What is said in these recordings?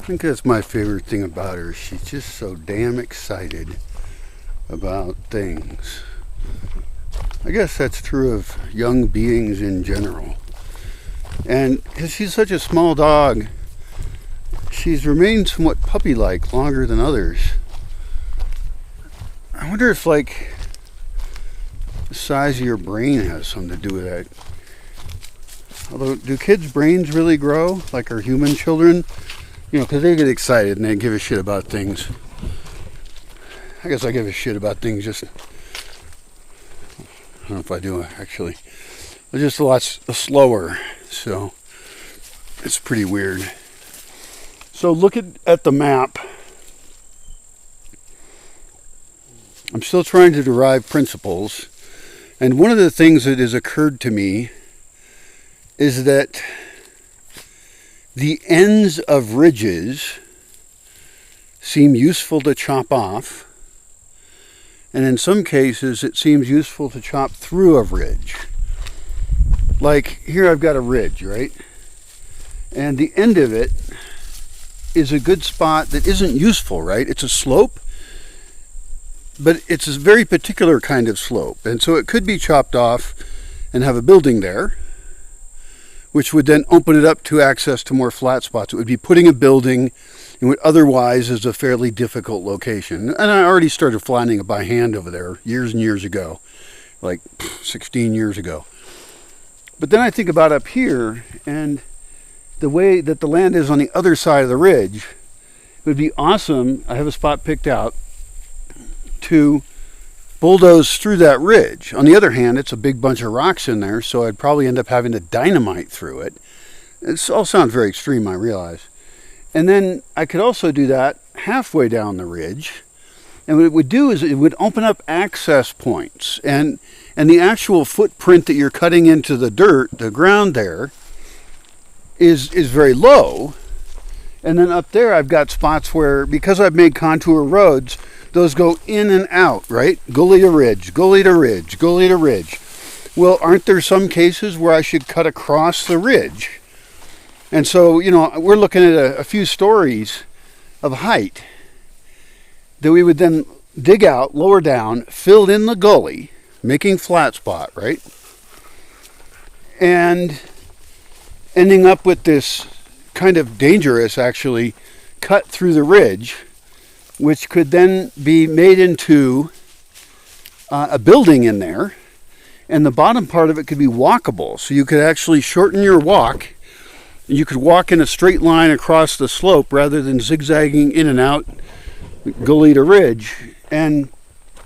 I think that's my favorite thing about her. She's just so damn excited about things. I guess that's true of young beings in general. And because she's such a small dog, she's remained somewhat puppy-like longer than others. I wonder if, like, the size of your brain has something to do with that. Although, do kids' brains really grow like our human children? You know, because they get excited and they give a shit about things. I guess I give a shit about things just... I don't know if I do, actually. They're just a lot slower, so it's pretty weird. So look at the map. I'm still trying to derive principles. And one of the things that has occurred to me is that the ends of ridges seem useful to chop off, and in some cases it seems useful to chop through a ridge. Like here I've got a ridge, right? And the end of it is a good spot that isn't useful, right? It's a slope, but it's a very particular kind of slope, and so it could be chopped off and have a building there, which would then open it up to access to more flat spots. It would be putting a building in what otherwise is a fairly difficult location. And I already started flattening it by hand over there years and years ago, like 16 years ago. But then I think about up here, and the way that the land is on the other side of the ridge, it would be awesome, I have a spot picked out, to bulldoze through that ridge. On the other hand, it's a big bunch of rocks in there, so I'd probably end up having to dynamite through it. It all sounds very extreme, I realize. And then I could also do that halfway down the ridge. And what it would do is it would open up access points. And the actual footprint that you're cutting into the dirt, the ground there, is very low. And then up there I've got spots where, because I've made contour roads, those go in and out, right? Gully to ridge, gully to ridge, gully to ridge. Well, aren't there some cases where I should cut across the ridge? And so, you know, we're looking at a few stories of height that we would then dig out, lower down, fill in the gully, making flat spot, right? And ending up with this kind of dangerous, actually, cut through the ridge, which could then be made into a building in there, and the bottom part of it could be walkable. So you could actually shorten your walk, and you could walk in a straight line across the slope rather than zigzagging in and out, gully to ridge. And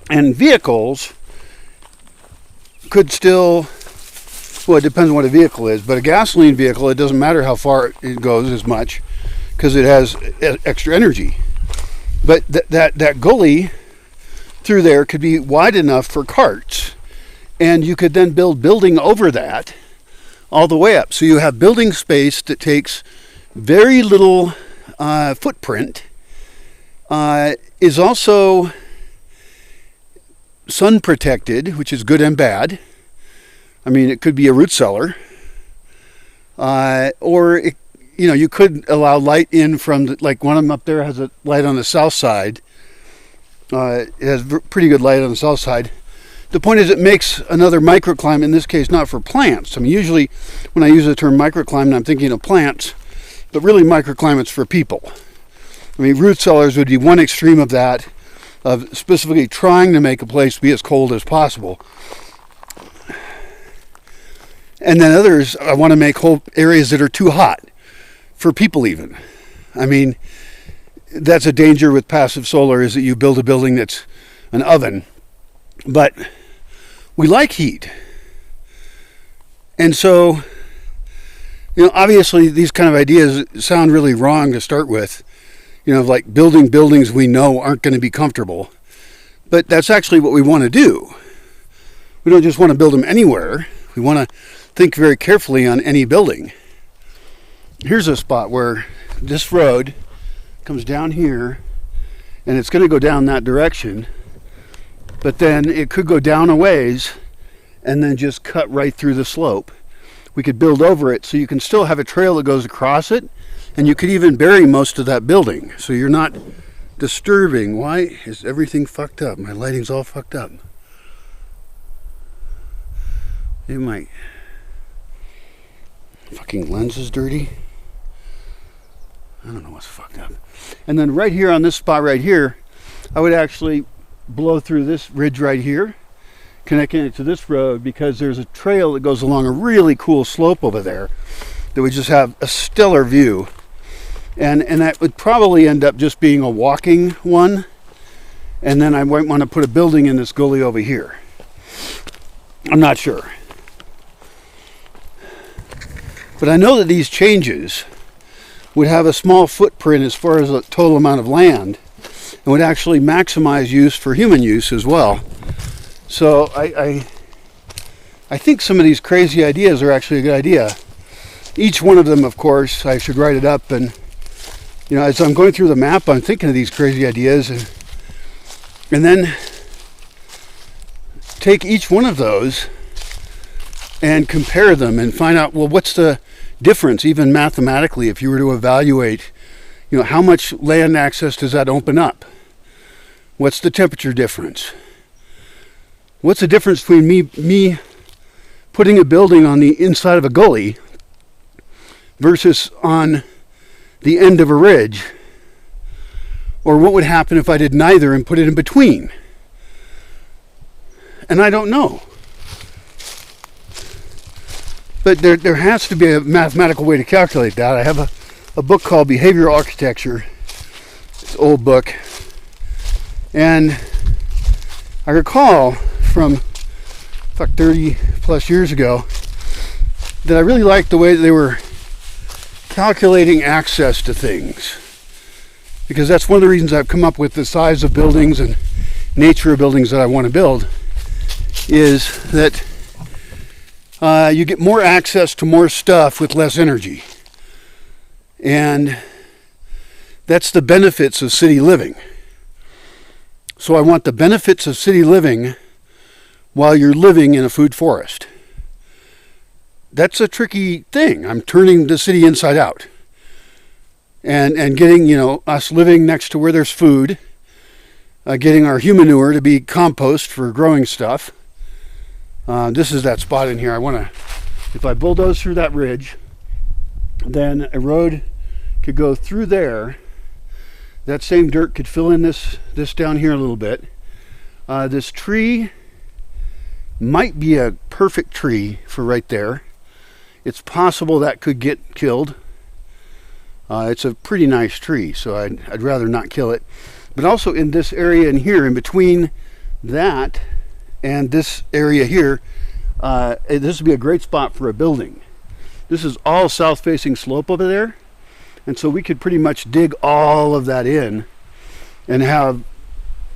vehicles could still, well, it depends on what a vehicle is, but a gasoline vehicle, it doesn't matter how far it goes as much, because it has extra energy. But that gully through there could be wide enough for carts, and you could then build building over that all the way up. So you have building space that takes very little footprint, is also sun protected, which is good and bad. I mean, it could be a root cellar, or it, you know, you could allow light in from, like one of them up there has a light on the south side. It has pretty good light on the south side. The point is it makes another microclimate, in this case not for plants. I mean, usually when I use the term microclimate, I'm thinking of plants, but really microclimates for people. I mean, root cellars would be one extreme of that, of specifically trying to make a place be as cold as possible. And then others, I want to make whole areas that are too hot for people even. I mean, that's a danger with passive solar, is that you build a building that's an oven. But we like heat. And so, you know, obviously these kind of ideas sound really wrong to start with. You know, like building buildings we know aren't going to be comfortable. But that's actually what we want to do. We don't just want to build them anywhere. We want to think very carefully on any building. Here's a spot where this road comes down here, and it's going to go down that direction, but then it could go down a ways and then just cut right through the slope. We could build over it, so you can still have a trail that goes across it, And you could even bury most of that building, so you're not disturbing. Why is everything fucked up? My lighting's all fucked up. Maybe my fucking lens is dirty. I don't know what's fucked up. And then right here on this spot right here, I would actually blow through this ridge right here, connecting it to this road, because there's a trail that goes along a really cool slope over there that would just have a stellar view. And that would probably end up just being a walking one. And then I might want to put a building in this gully over here. I'm not sure. But I know that these changes would have a small footprint as far as the total amount of land, and would actually maximize use for human use as well. So I think some of these crazy ideas are actually a good idea. Each one of them, of course, I should write it up, and as I'm going through the map, I'm thinking of these crazy ideas, and then take each one of those and compare them and find out, well, what's the difference, even mathematically, if you were to evaluate, how much land access does that open up? What's the temperature difference? What's the difference between me putting a building on the inside of a gully versus on the end of a ridge? Or what would happen if I did neither and put it in between? And I don't know. But there has to be a mathematical way to calculate that. I have a book called Behavioral Architecture. It's an old book. And I recall from 30 plus years ago that I really liked the way that they were calculating access to things. Because that's one of the reasons I've come up with the size of buildings and nature of buildings that I want to build, is that you get more access to more stuff with less energy. And that's the benefits of city living. So I want the benefits of city living while you're living in a food forest. That's a tricky thing. I'm turning the city inside out. And getting, us living next to where there's food, getting our human manure to be compost for growing stuff. This is that spot in here. If I bulldoze through that ridge, then a road could go through there. That same dirt could fill in this down here a little bit. This tree might be a perfect tree for right there. It's possible that could get killed. It's a pretty nice tree, so I'd rather not kill it. But also in this area in here, in between that and this area here, this would be a great spot for a building. This is all south-facing slope over there, and so we could pretty much dig all of that in and have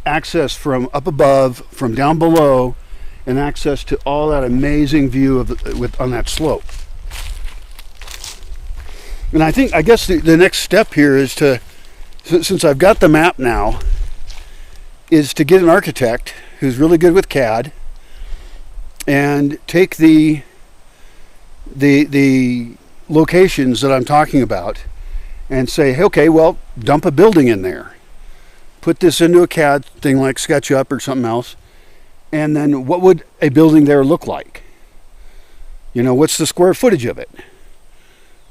access from up above, from down below, and access to all that amazing view on that slope. And I guess the next step here is to, since I've got the map now, is to get an architect who's really good with CAD and take the locations that I'm talking about and say, hey, okay, well, dump a building in there. Put this into a CAD thing like SketchUp or something else, and then what would a building there look like? What's the square footage of it?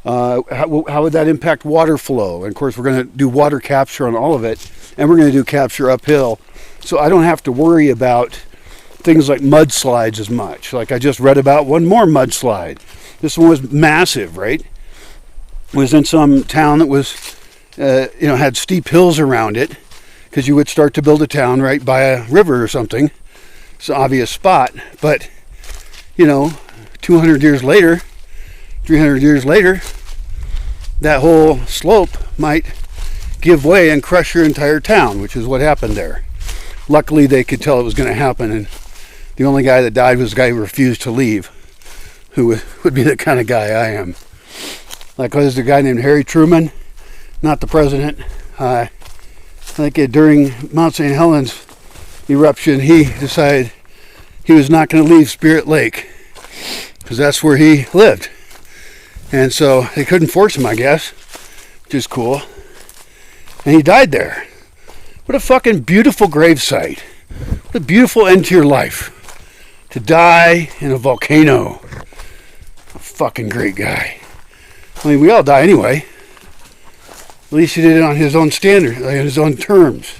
How would that impact water flow? And of course, we're going to do water capture on all of it, and we're going to do capture uphill. So I don't have to worry about things like mudslides as much. Like I just read about one more mudslide. This one was massive, right? It was in some town that was, had steep hills around it, because you would start to build a town right by a river or something. It's an obvious spot, but 200 years later, 300 years later, that whole slope might give way and crush your entire town, which is what happened there. Luckily, they could tell it was going to happen, and the only guy that died was the guy who refused to leave, who would be the kind of guy I am. Like, there's a guy named Harry Truman, not the president. I think during Mount St. Helens eruption, he decided he was not going to leave Spirit Lake, because that's where he lived. And so they couldn't force him, I guess. which is cool. And he died there. What a fucking beautiful gravesite. What a beautiful end to your life. To die in a volcano. A fucking great guy. I mean, we all die anyway. At least he did it on his own standard, on his own terms.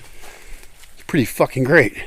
It's pretty fucking great.